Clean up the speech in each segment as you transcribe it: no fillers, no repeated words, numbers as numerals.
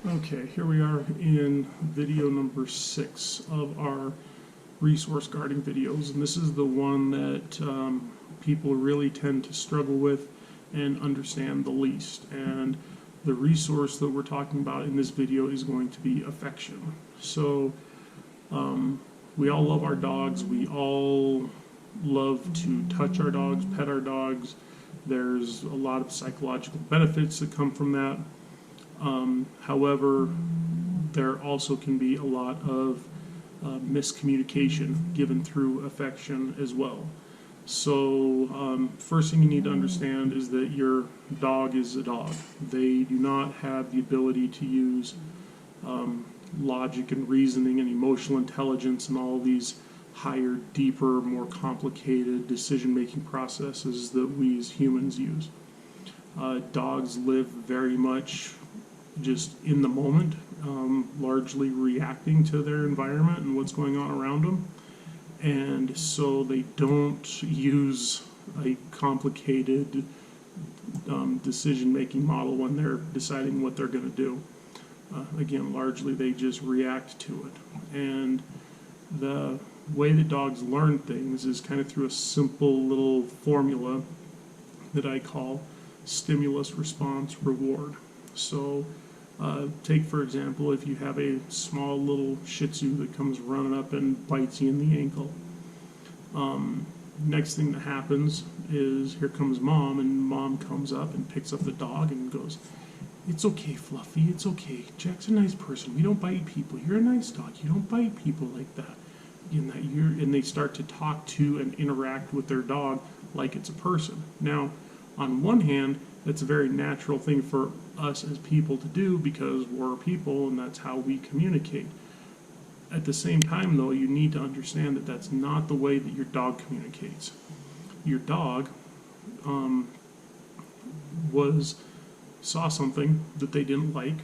Okay, here we are in video number 6 of our resource guarding videos, and this is the one that people really tend to struggle with and understand the least. And the resource that we're talking about in this video is going to be affection. So we all love our dogs, we all love to touch our dogs, pet our dogs. There's a lot of psychological benefits that come from that. However, there also can be a lot of miscommunication given through affection as well. So first thing you need to understand is that your dog is a dog. They do not have the ability to use logic and reasoning and emotional intelligence and all these higher, deeper, more complicated decision-making processes that we as humans use. Dogs live very much just in the moment, largely reacting to their environment and what's going on around them. And so they don't use a complicated decision-making model when they're deciding what they're going to do. Again, largely they just react to it. And the way that dogs learn things is kind of through a simple little formula that I call stimulus, response, reward. So take, for example, if you have a small little Shih Tzu that comes running up and bites you in the ankle. Next thing that happens is here comes mom, and mom comes up and picks up the dog and goes, "It's okay, Fluffy, it's okay. Jack's a nice person. We don't bite people. You're a nice dog. You don't bite people like that." And they start to talk to and interact with their dog like it's a person. Now, on one hand, that's a very natural thing for us as people to do because we're people and that's how we communicate. At the same time, though, you need to understand that that's not the way that your dog communicates. Your dog saw something that they didn't like,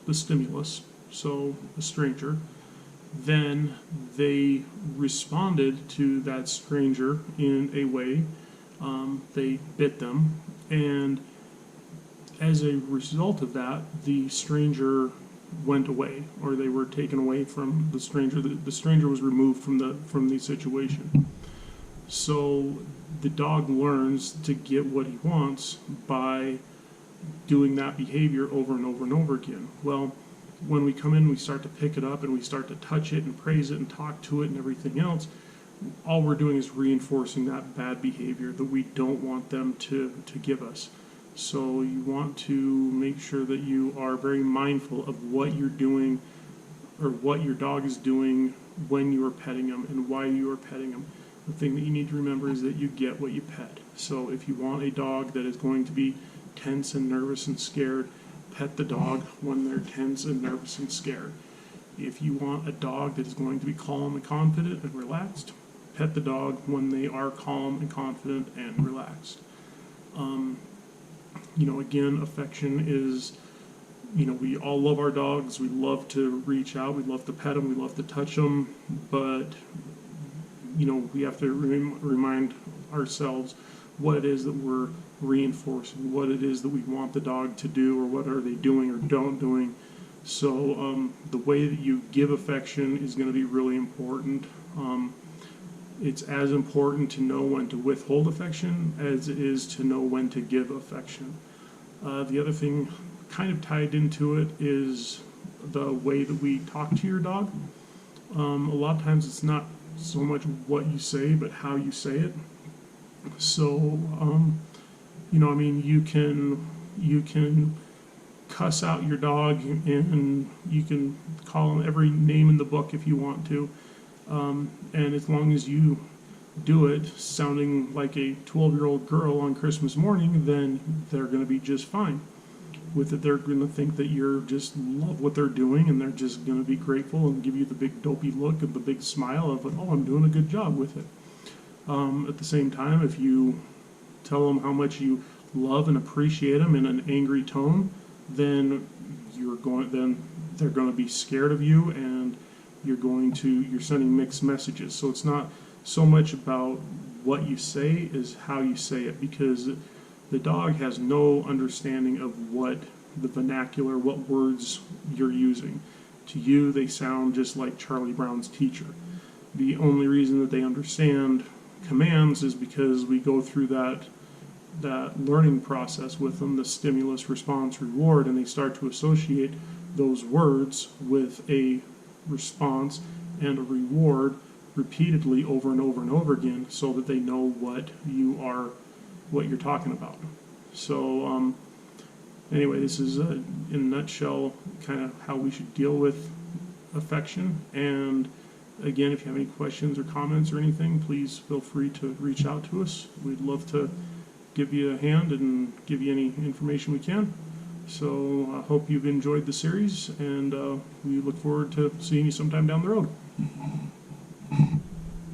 the stimulus, so a stranger. Then they responded to that stranger in a way. They bit them, and as a result of that, the stranger went away, or they were taken away from the stranger. The stranger was removed from the situation. So the dog learns to get what he wants by doing that behavior over and over and over again. Well, when we come in, we start to pick it up and we start to touch it and praise it and talk to it and everything else. All we're doing is reinforcing that bad behavior that we don't want them to give us. So you want to make sure that you are very mindful of what you're doing or what your dog is doing when you are petting them and why you are petting them. The thing that you need to remember is that you get what you pet. So if you want a dog that is going to be tense and nervous and scared, pet the dog when they're tense and nervous and scared. If you want a dog that is going to be calm and confident and relaxed, pet the dog when they are calm and confident and relaxed. Again, affection is, we all love our dogs. We love to reach out. We love to pet them. We love to touch them. But, we have to remind ourselves what it is that we're reinforcing, what it is that we want the dog to do, or what are they doing or don't doing. So the way that you give affection is going to be really important. It's as important to know when to withhold affection as it is to know when to give affection. The other thing kind of tied into it is the way that we talk to your dog. A lot of times it's not so much what you say, but how you say it. So, you can cuss out your dog and you can call him every name in the book if you want to. And as long as you do it sounding like a 12-year-old girl on Christmas morning, then they're going to be just fine with it. They're going to think that you're just love what they're doing, and they're just going to be grateful and give you the big dopey look and the big smile of, oh, I'm doing a good job with it. At the same time, if you tell them how much you love and appreciate them in an angry tone, then they're going to be scared of you, and you're sending mixed messages. So it's not so much about what you say as how you say it, because the dog has no understanding of what the vernacular, what words you're using. To you, they sound just like Charlie Brown's teacher. The only reason that they understand commands is because we go through that learning process with them, the stimulus, response, reward, and they start to associate those words with a response and a reward repeatedly over and over and over again, so that they know what you're talking about. So anyway, this is in a nutshell kind of how we should deal with affection. And again, if you have any questions or comments or anything, please feel free to reach out to us. We'd love to give you a hand and give you any information we can. So I hope you've enjoyed the series, and we look forward to seeing you sometime down the road.